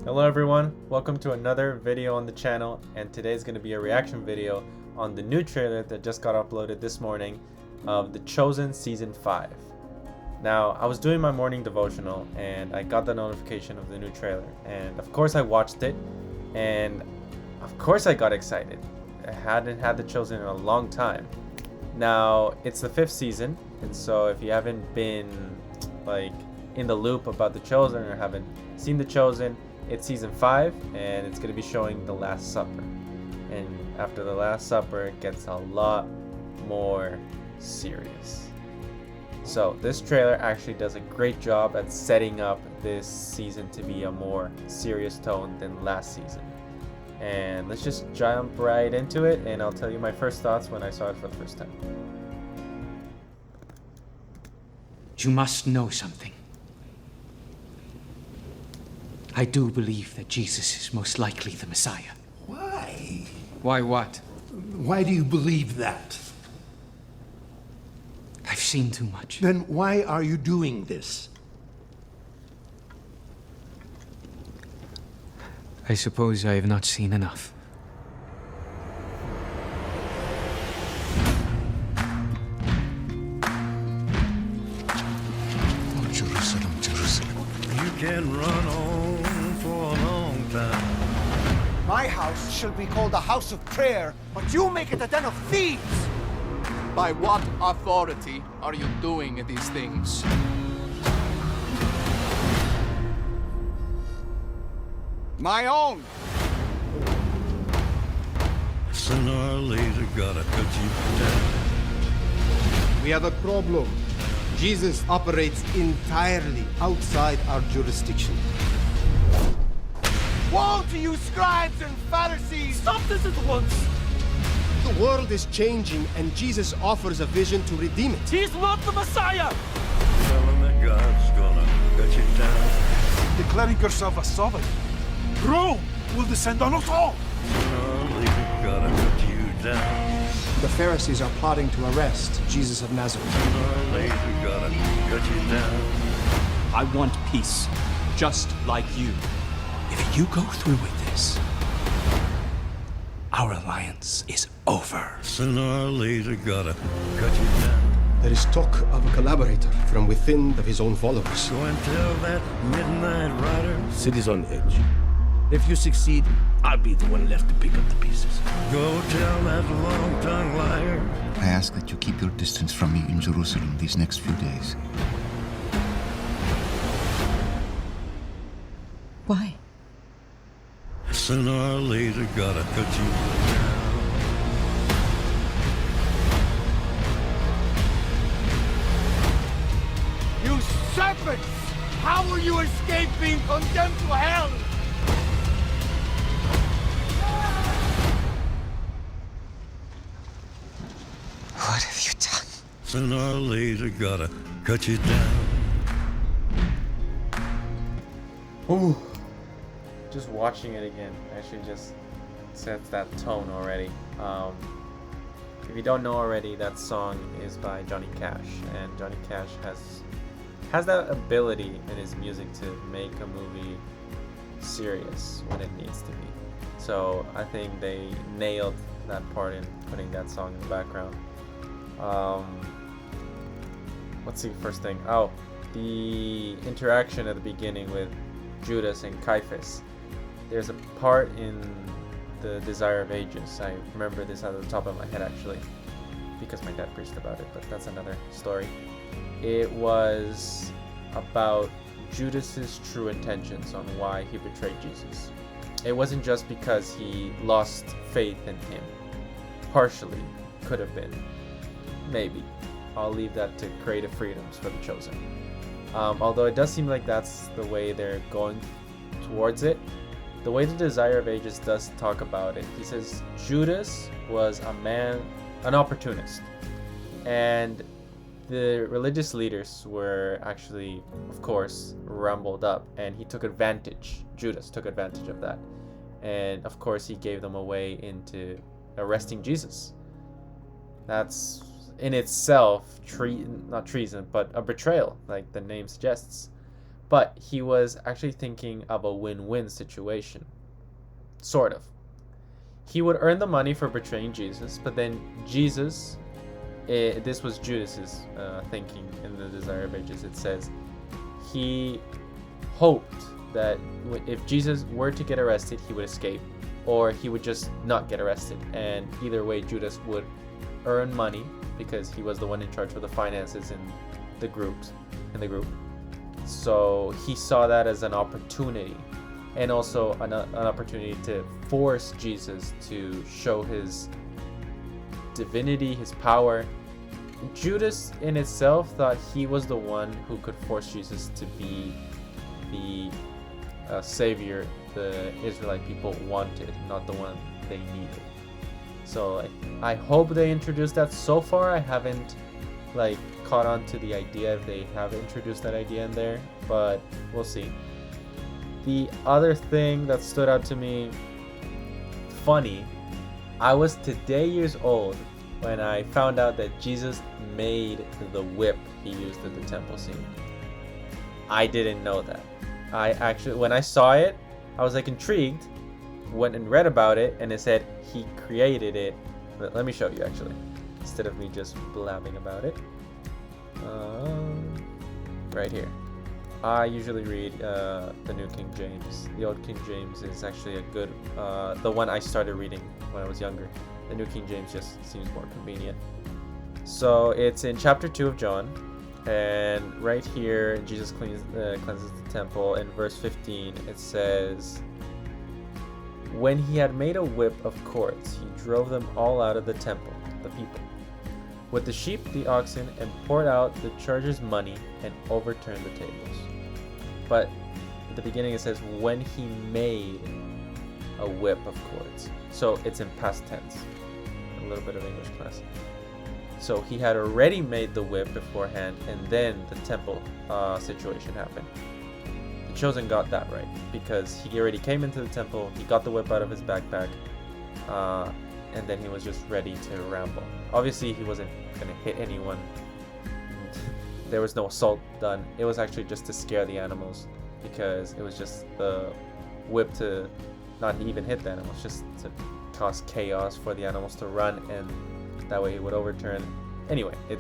Hello everyone, welcome to another video on the channel, and today's going to be a reaction video on the new trailer that just got uploaded this morning of The Chosen Season 5. Now, I was doing my morning devotional and I got the notification of the new trailer, and of course I watched it, and of course I got excited. I hadn't had The Chosen in a long time. Now, it's the 5th season, and so if you haven't been in the loop about The Chosen or haven't seen The Chosen, it's season 5 and it's going to be showing the Last Supper. And after the Last Supper, it gets a lot more serious. So this trailer actually does a great job at setting up this season to be a more serious tone than last season. And let's just jump right into it, and I'll tell you my first thoughts when I saw it for the first time. You must know something. I do believe that Jesus is most likely the Messiah. Why? Why what? Why do you believe that? I've seen too much. Then why are you doing this? I suppose I have not seen enough. Oh, Jerusalem, Jerusalem. You can run on for a long time. My house shall be called a house of prayer, but you make it a den of thieves! By what authority are you doing these things? My own! Sooner or later, gotta cut you down. We have a problem. Jesus operates entirely outside our jurisdiction. Woe to you, scribes and Pharisees! Stop this at once! The world is changing, and Jesus offers a vision to redeem it. He's not the Messiah! Tell him that God's gonna cut you down. Declaring yourself a sovereign, Rome will descend on us all! Sooner or later, gotta cut you down. The Pharisees are plotting to arrest Jesus of Nazareth. Sooner or later, gotta cut you down. I want peace, just like you. If you go through with this, our alliance is over. Sooner or later, gotta cut you down. There is talk of a collaborator from within of his own followers. Go and tell that midnight rider. City's on edge. If you succeed, I'll be the one left to pick up the pieces. Go tell that long-tongued liar. I ask that you keep your distance from me in Jerusalem these next few days. Why? Sooner or later, gotta cut you down. You serpents! How will you escape being condemned to hell? What have you done? Sooner or later, gotta cut you down. Ooh. Just watching it again actually just sets that tone already. If you don't know already, that song is by Johnny Cash, and Johnny Cash has that ability in his music to make a movie serious when it needs to be. So I think they nailed that part in putting that song in the background. Let's see, first thing. Oh, the interaction at the beginning with Judas and Caiaphas. There's a part in the Desire of Ages. I remember this out of the top of my head actually, because my dad preached about it, but that's another story. It was about Judas's true intentions on why he betrayed Jesus. It wasn't just because he lost faith in him. Partially, could have been. Maybe. I'll leave that to creative freedoms for The Chosen. Although it does seem like that's the way they're going towards it. The way the Desire of Ages does talk about it, he says Judas was an opportunist, and the religious leaders were actually, of course, rumbled up, and he took advantage. Judas took advantage of that, and of course he gave them a way into arresting Jesus. That's in itself not treason, but a betrayal, like the name suggests. But he was actually thinking of a win-win situation. Sort of. He would earn the money for betraying Jesus, but then Jesus, this was Judas's thinking in the Desire of Ages. It says he hoped that if Jesus were to get arrested, he would escape, or he would just not get arrested. And either way, Judas would earn money because he was the one in charge of the finances in the group. So he saw that as an opportunity, and also an opportunity to force Jesus to show his divinity, his power. Judas in itself thought he was the one who could force Jesus to be the savior the Israelite people wanted, not the one they needed. So I hope they introduced that. So far I haven't caught on to the idea if they have introduced that idea in there, but we'll see. The other thing that stood out to me, funny, I was today years old when I found out that Jesus made the whip he used at the temple scene. I didn't know that. I actually, when I saw it, I was intrigued, went and read about it, and it said he created it. Let me show you actually, instead of me just blabbing about it. Right here. I usually read the New King James. The Old King James is actually a good, the one I started reading when I was younger. The New King James just seems more convenient. So it's in chapter 2 of John, and right here Jesus cleanses the temple. In verse 15 it says, when he had made a whip of cords, he drove them all out of the temple, the people, with the sheep, the oxen, and poured out the chargers' money and overturned the tables. But at the beginning it says, when he made a whip of cords. So it's in past tense. A little bit of English class. So he had already made the whip beforehand, and then the temple situation happened. The Chosen got that right, because he already came into the temple, he got the whip out of his backpack, and then he was just ready to ramble. Obviously he wasn't going to hit anyone. There was no assault done. It was actually just to scare the animals, because it was just the whip to not even hit the animals, just to cause chaos for the animals to run, and that way he would overturn. Anyway, it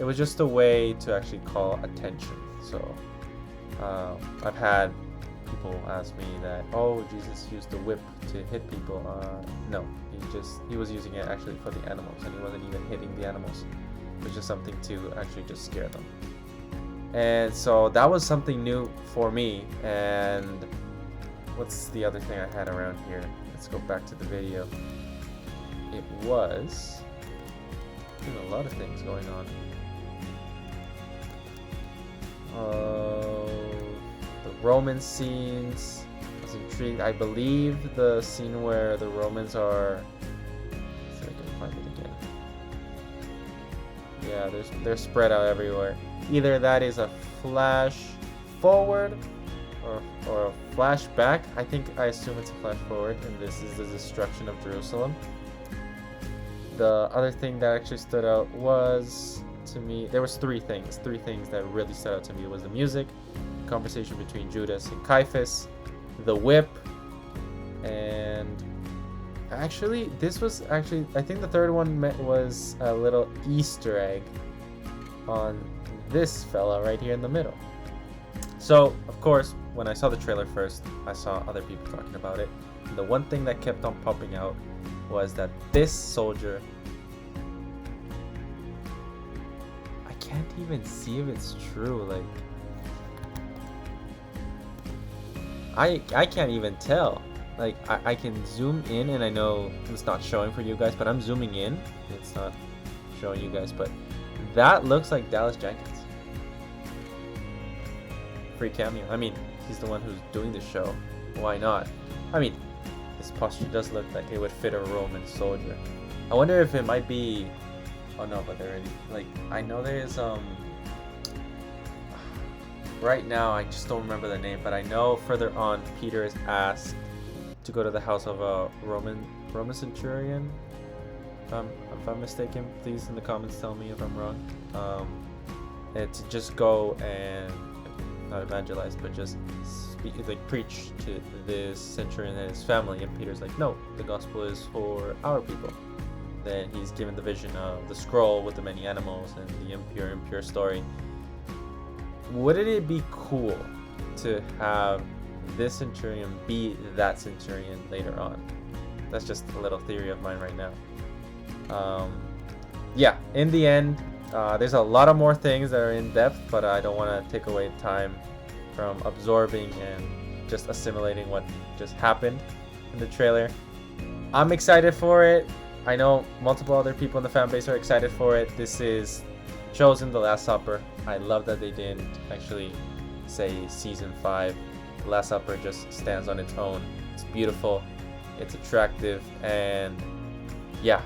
was just a way to actually call attention. So I've had people ask me that, oh, Jesus used the whip to hit people. No, he was using it actually for the animals, and he wasn't even hitting the animals. It was just something to actually just scare them. And so that was something new for me. And what's the other thing I had around here? Let's go back to the video. It was a lot of things going on. The Roman scenes. I was intrigued. I believe the scene where the Romans are. Let's see if I can find it again. Yeah, they're spread out everywhere. Either that is a flash forward or a flashback. I assume it's a flash forward, and this is the destruction of Jerusalem. The other thing that actually stood out was, to me, there was three things that really stood out to me. It was the music, the conversation between Judas and Caiaphas, the whip, and actually I think the third one was a little Easter egg on this fella right here in the middle. So, of course, when I saw the trailer first, I saw other people talking about it. And the one thing that kept on popping out was that this soldier, I can't even see if it's true. I can't even tell. I can zoom in, and I know it's not showing for you guys, but I'm zooming in. It's not showing you guys, but that looks like Dallas Jenkins. Free cameo. I mean, he's the one who's doing the show. Why not? I mean, his posture does look like it would fit a Roman soldier. I wonder if it might be. Oh no, but they're already I know there is right now I just don't remember the name, but I know further on Peter is asked to go to the house of a Roman centurion. If I'm mistaken, please in the comments tell me if I'm wrong. And to just go and not evangelize, but just preach to this centurion and his family. And Peter's like, no, the gospel is for our people. Then he's given the vision of the scroll with the many animals and the impure story. Wouldn't it be cool to have this centurion be that centurion later on? That's just a little theory of mine right now. Yeah, in the end, there's a lot of more things that are in depth, but I don't want to take away time from absorbing and just assimilating what just happened in the trailer. I'm excited for it. I know multiple other people in the fan base are excited for it. This is Chosen, The Last Supper. I love that they didn't actually say season 5. The Last Supper just stands on its own. It's beautiful, it's attractive, and yeah,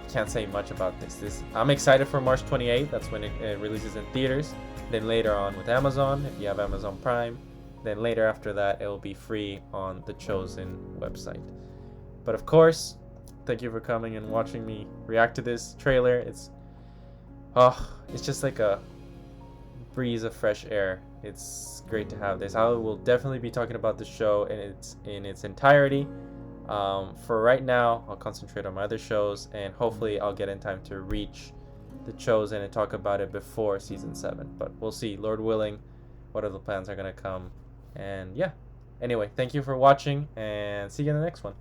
can't say much about this. I'm excited for March 28th. That's when it releases in theaters. Then later on with Amazon, if you have Amazon Prime. Then later after that, it will be free on the Chosen website. But of course, thank you for coming and watching me react to this trailer. It's just like a breeze of fresh air. It's great to have this. I will definitely be talking about the show in its entirety. For right now, I'll concentrate on my other shows, and hopefully I'll get in time to reach The Chosen and talk about it before season 7. But we'll see, Lord willing, what other plans are going to come. And yeah, anyway, thank you for watching, and see you in the next one.